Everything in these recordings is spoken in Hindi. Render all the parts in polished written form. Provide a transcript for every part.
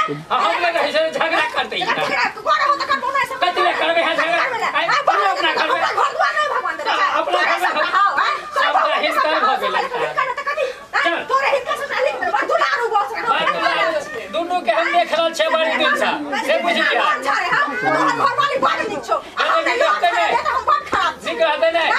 हम लोग ऐसे झगड़ा करते हैं कतले करबे है झगड़ा अपना घर में अपना घर में सब हित कर भ गेल तोरे हित से लिख दे दुलारू बस दोनों के हम देख रहल छे बड़ी दिन से से बुझ गया घर वाली बात लिख छो हम बात खराब जिक्र हते नहीं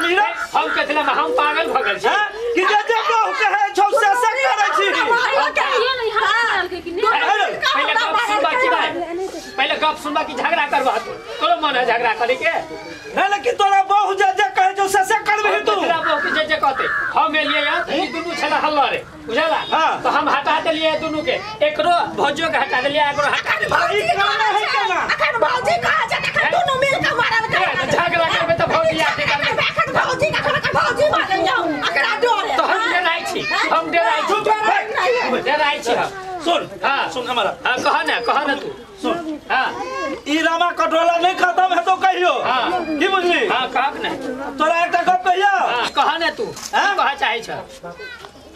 हम पागल भ गेल छी कि जे कहू कहे छौ से करे छी पहले गप सुनबा की झगड़ा करबा तोरो मन है झगड़ा करे के नहीं लेकिन तोरा बहु जे कहे छौ से करबे तू तोरा बहु जे कहते हम एलिए या ई दुनु छला हल्ला रे बुझला तो हम हटा देलिए दुनु के एकरो भौजियो के हटा देलिए एकरो हटा देलिए अखन भौजी कहा जे देख दुनु मिल के मारल झगड़ा करबे तो भौजी आके करबे भौजी का भौजी मारल जाऊ अकरा डोरे तो हम डराई छी डराई छी सुन हां सुन हमारा हां कह ना तू सुन हां ई रामा कटोला नहीं खत्म है तो कहियो हां की बुझली हां कहक नहीं तोरा एकटा गप कहियो हां कह ना तू कह चाहे छ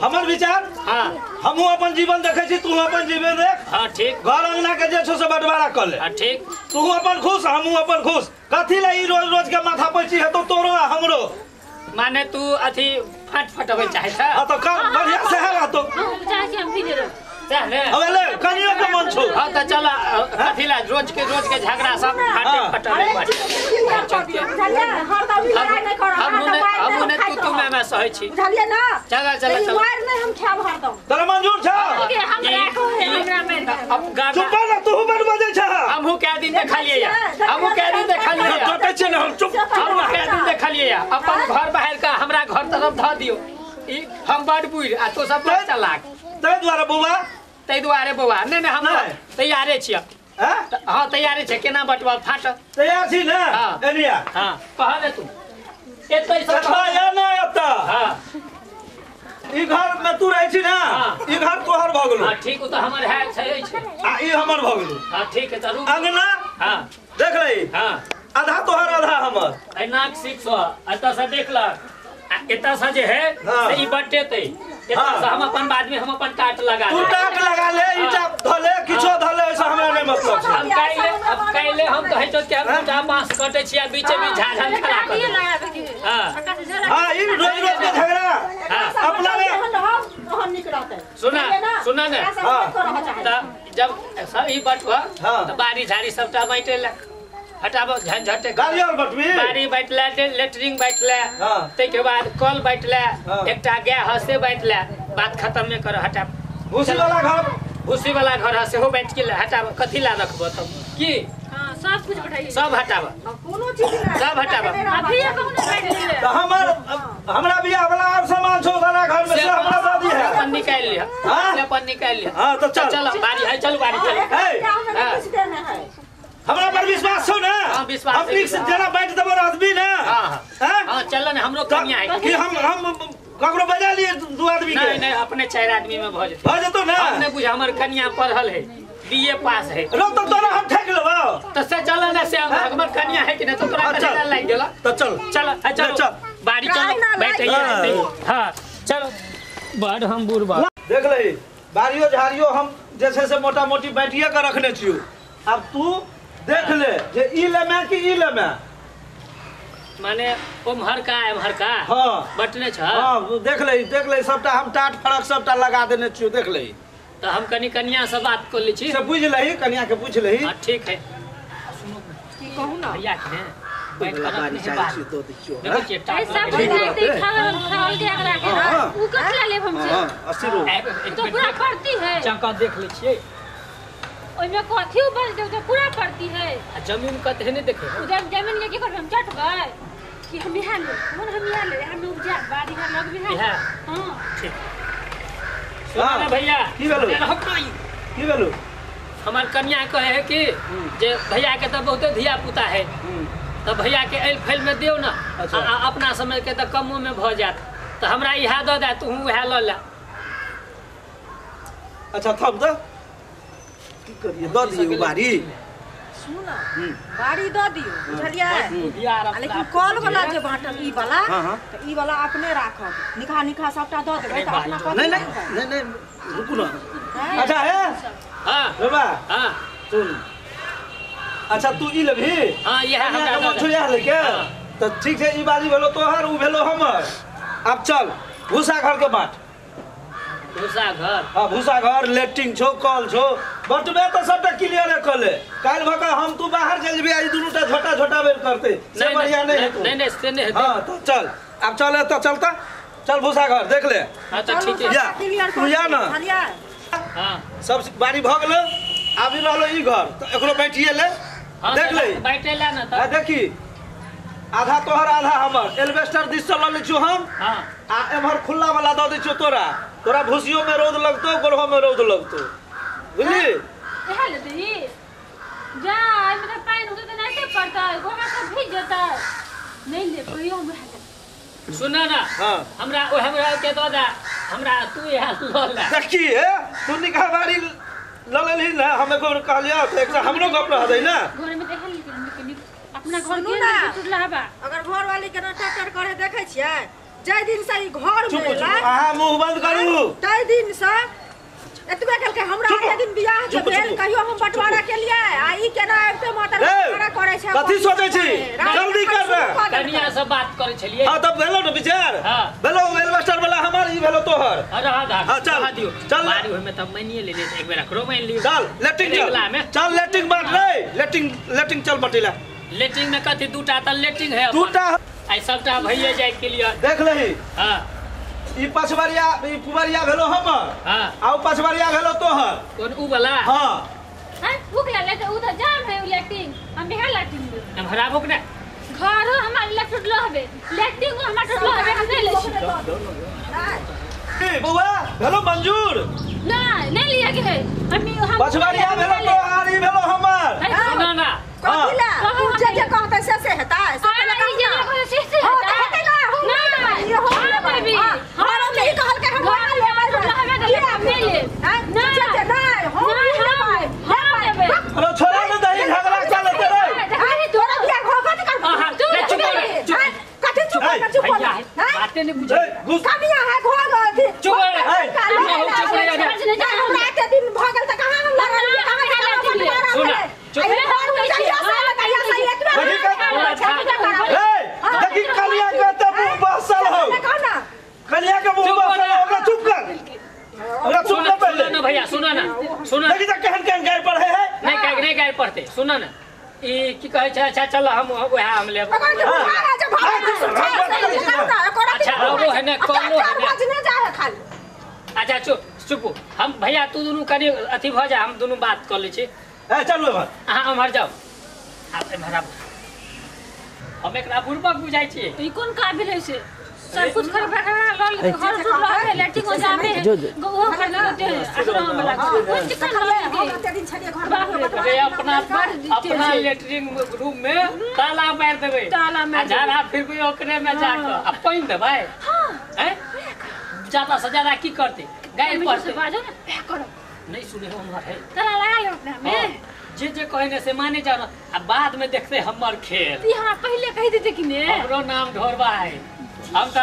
हमर विचार हां हमहु अपन जीवन देखे छी तू अपन जीवन देख हां ठीक घर अंगना के जे छो से बंटवारा कर ले हां ठीक तू अपन खुश हमहु अपन खुश कथि ले ई रोज रोज के माथा पैची है तो तोरो हमरो माने तू अथी फटफटवे चाहे छ हां तो कर बढ़िया से है तो चाहे छी हम भी दे चाहे अबे कनियो के मन छो हां त चला कथि ला रोज के झगड़ा सब फाटे फटवे बाटे हमने तू में सही छी बुझलिए ना चला मार नहीं हम खाब हरदम तोरा मंजूर छ हमरा में अब गाना चुप ना तू बन बजे छ हमहु के दिन देखा लिए हमहु के दिन देखा लिए टोटे छ ना हम चुप हमहु के दिन देखा लिए अपन घर बाहर का हमरा घर तरफ ध दियो ई हम बड़ बुढ़ आ तो सब चलाक तै द्वारे बौआ नहीं हम तैयारे छियै हां तैयारे छै केना बटवा फाट तैयार छी ना एलिया हां कह दे तू एतै सब या ना एता हां ई घर में तू रहै छी ना ई घर तोहर भ गेलो हां ठीक तो हमर है छै आ ई हमर भ गेलो हां ठीक है त रुक अंगना हां देख रही हां आधा तोहर आधा हमर ए नाक 600 एता से देख ल एता से जे है से ई बटेतै एता से हम अपन बाद में हम अपन काट लगा तू काट लगा ले ईटा धले किछो धले ऐसा हमरा नहीं मतलब छै हम काइले हम कहै छ कि हम टा बांस कटै छी आ बीचे में झाझन खड़ा कर हां हां ई रोज रोज के झगड़ा अपना में हम निकलते सुना ना हां जब सब ई बटवा त बारी झाड़ी सबटा बैठेला हटाबो झंझटे गाड़ी और बटवी बारी बैठला लेटरिंग बैठला ते के बाद कल बैठला एकटा गाय हसे बैठला बात खत्म में कर हटा भूसी वाला घर हसे हो बैठ के हटाबो कथि ला रखबो तब की हां सब कुछ बैठाइए सब हटाबो कोनो चीज सब हटाबो अभी कहू ना बैठ ले त हमरा बियाह वाला और सामान छो वाला घर में से हमरा दादी है अपन निकाल लिया हां अपन निकाल लिया हां तो चल बारी है चल बारी चल हमरा पर विश्वास छौ ना हां विश्वास हम जना बैठ देबो आदमी ना हां हां चल ना हमरो कमिया है कि हम ककरो बजा लिए दो आदमी के नहीं अपने 4 आदमी में भ जतो ना हमने बुझ हमर कन्या पढ़ल है बीए पास है। रो तो तोरा हम ठेक लेबो तो से चल ना से हमर कन्या है कि नहीं तो तोरा कन्या लाग गेला तो चल चल बाड़ी चल बैठे हां चलो बड़ हम बुरबा देख ले बारियो झारियो हम जैसे से मोटा मोटी बैठिए कर रखने छियो। अब तू देख ले जे ई लेमे कि ई लेमे माने ओमहर का एमहर का हां बटने छ। हां देख ले सबटा हम टाट फड़क सबटा लगा देने छियो। देख ले तो हम कन्या से बात कर ली छी से पूछ लही कन्या के पूछ लही। हां ठीक है सुनो की कहू ना भैया के बैठ कर बारी अपने बात तो देखियो देखिए ऐसा बनाते खाल के अगला के उ कतला ले हम से 80 रुपए तो पूरा पड़ती है चंका देख ले छिए ओइ में कथि बल दे तो पूरा पड़ती है। जमीन कते नहीं देखे उधर जमीन के की करब हम चटबै कि हम यहाँ ले हम यहाँ ले हम उपजा बाड़ी है लग भी है। हां ठीक सुना ना भैया की भेलो हमार कन्या कहे है कि जे भैया के तो बहुत धिया पुता है तो भैया के एल फैल में दियो ना। अच्छा। अपना समय के तो कमो में भ जात तो हमरा इहा द दे तू वह ल ले। अच्छा थम तो की करिए द दियो बारी सुन बाड़ी द दियो बुझलिए लेकिन कॉल वाला जे बाटल ई वाला तो ई वाला अपने राखब निखा सबटा द देबै त अपना कथि नहीं रुकू ना। अच्छा है हां बाबा हां सुन अच्छा तू ई लेबही। हां ये है हमरा कुछ यह लेके तो ठीक है ई बाजी भेलो तोहर उ भेलो हमर। अब चल भूसा घर के बांट भूसा घर। हां भूसा घर लेट्रिन छो कल छो बटबे तो सबटा क्लियर कर ले काल भका हम तू बाहर चल जेबी आई दुनुटा छोटा बेर करते से बढ़िया नहीं से नहीं। हां तो चल अब चल तो चलता चल भूसा घर देख ले। हां तो ठीक है या तू या ना हां सब बारी भ गेलो आबि रहलो ई घर तो एकरो बैठिए ले देख ले बैठे ला ना तो देखी आधा तोहर आधा हमर एल्वेस्टर दिस चल ले छु हम। हां आ एमहर खुला वाला द दे छु तोरा भूसियो में रौद लगतो गोरहो में रौद लगतो बुझली एहा ले दी जा मेरा पानी होते तो नहीं पड़ता है गोहा सब भीग जाता है नहीं ले कहियो में सुना ना। हां हमरा ओ हमरा के दो दा हमरा तू यहां ल ले देखी है तू निकाह बारी ल लेली ना हमें को कहलिया तो एक हमरो गप रह दे ना घर में देखल अपना घर सुनू के ना टूटला हबा अगर घर वाली के ना टक्कर करे देखे छियै जय दिन से ई घर चुप में चुप आहा मुंह बंद करू तय दिन से एतबे कल के हमरा एक दिन बियाह जे भेल कहियो हम बंटवारा के लिए आ ई केना एते मातर बंटवारा करे छै कथि सोचै छी जल्दी कर रे कन्या से बात करे छलिए। हां तब भेलो न विचार हां भेलो एल्वेस्टर वाला हमर ई भेलो तोहर। अरे हां चल दियो चल बारी होय में तब मानिए ले एक बेर करो मान लियो चल लेटिंग चल लेटिंग बांट रे लेटिंग चल बटिला लेटिंग में कथि दूटा त लेटिंग है दूटा आई सबटा भइए जाय के लिए देख लही। हां ई पछवरिया ई पुबरिया भेलो हमर। हां आ पछवरिया भेलो तोहर कोन उ वाला। हां हां भूख ले तो उधर जाम है लेटिंग हम बिहार लेटिंग हम हरा भूख ने घर हमार इलेक्ट्रिक लहबे लेटिंग हमार टूटलो हबे हम नहीं ले ए बुआ भेलो मंजूर नहीं लिया के है हम पछवरिया भेलो तोहर ई भेलो हमर। सुना ना कथिला तू जे कहता से हेता से ई जे को से हेता ना ये हो बेबी हमरा में कहल के हम घर लेबर हमें ले ले ना जे नहीं हो हां देबे अरे छोड़ा न दही झगड़ा चलते रे अरे तोरा बियाह हो कथि कर हां कथि चुप भैया बातें नहीं बुझे कमिया है घोग अथि चुप रे हमरा के दिन भगल त कहां हम लगल कहां सुना चुप देखी कलिया के तब बसल हो कलिया के मुंह बसल होगा चुप कर अरे चुप ना पहले ना भैया सुना ना सुना देखी त कहन गाय पढ़े है नहीं गाय पढ़ते सुना ना ई की कहे छै अच्छा चल हम ओहा हम ले अच्छा वो है ना कॉलो है ना अच्छा चुप हम भैया तू दोनों कनी अथी भ जा हम दोनों बात कर ले छी। ए चलू एमहर हां हमर जाओ आप एमहर हम एकरा बुरबक बुझाई छी ई कोन काबिल है से सब कुछ कर लल घर टूटलो है लेटिंग हो जामे वो कर लेते हैं आश्रम में लगा कुछ दिक्कत नहीं है दिन छलिए घर अरे अपना लेटरिंग रूम में ताला मार देबे ताला मार जाना फिर भी ओकरे में जाकर अब पानी देबै हां हैं ज्यादा से ज्यादा की करते गाय पर बाजो ना करो नहीं सुने हमर है तोरा लगा ले अपने में जे कहने से माने जाओ ना अब बाद में देखते हमर खेल ती हमरा पहले कह देते कि ने हमरो नाम ढोरबा है हम त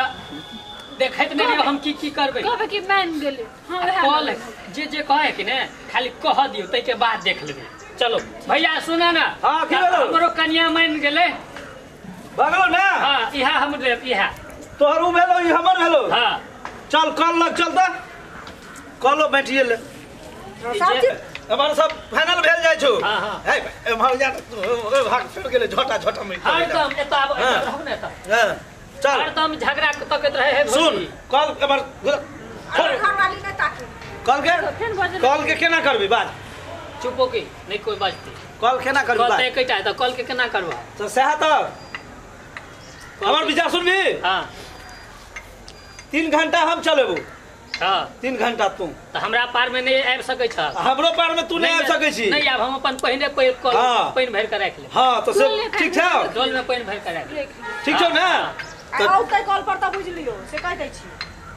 देखैत नहीं हम की करबै कहबे कि मान गेले हां कॉल जे कहे कि ने खाली कह दियो तै के बाद देख लेबे चलो भैया सुना ना हां की भेलो हमरो कन्या मान गेले भगलो ना हां इहा हम इहा तोहर उ भेलो ई हमर भेलो हां चल कल लग चल त कलो बैठिए ले हमारा सब फाइनल भेल जाय छो हां हां हे एमहर जा भाग छोड़ गेले झोटा झोटा में एकदम एता अब रहब ने त हां चल एकदम झगड़ा तकत रहे है सुन कल हमर घरवाली ने ताके कल के केना करबी बात चुपो की नहीं कोई बाजती कल केना करबी कल बात ते कइटा त कल के केना करबा तो सहा त हमर विचार सुनबी हां 3 घंटा हम चलेबो हां 3 घंटा तू त हमरा पार में नहीं आबि सकै छ हमरो पार में तू नहीं आबि सकै छी नहीं आब हम अपन पहिने पाइन भर के राख ले हां तो सब ठीक छौ डोल में पाइन भर के राख ले ठीक छौ ना आउ तै कॉल पर त बुझ लियो से कह दै छी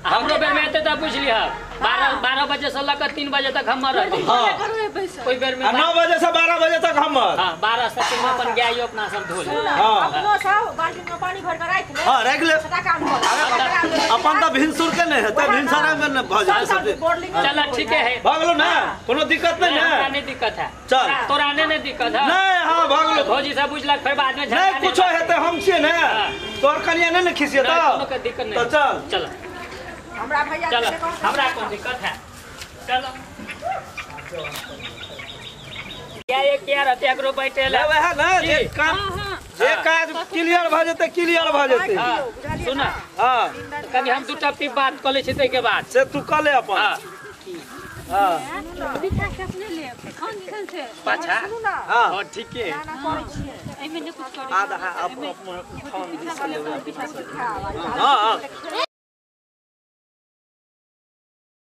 हमरो बेर में एते त बुझ लिया 12 बजे से लेकर 3 बजे तक हम रहते हां कोई बेर में 9 बजे से 12 बजे तक हम हां 12 से तुम अपन गाय अपना सब धो ले हां अपनो सब बाल्टी में पानी भर के राख ले हां राख ले सदा काम कर अपन त भिनसुर के नहीं हेतै भिनसरा में न भ जाय सब चल ठीक है भागलो ना कोनो दिक्कत नहीं हमरा है नहीं दिक्कत है चल तोरा नहीं दिक्कत है नहीं हां भागलो भौजी से बुझलक फिर बाद में नहीं कुछ हेतै हम छिए ना तोर कनिया नहीं खिसिए त कोनो के दिक्कत नहीं तो चल चल हमरा भैया चलो से कौन हमरा कौन दिक्कत है चलो क्या रहते अगरो बैठे ले वह ना जे काम जे काज क्लियर भ जते क्लियर भ जते हां सुना हां कभी हम दू टप्पी बात कर ले छी तै के बाद से तू कर ले अपन हां बिठा के अपने ले खान निकल से पाछा हां हां ठीक है ना करे छी एमे ने कुछ कर आधा अपन फोन दिस ले हां हां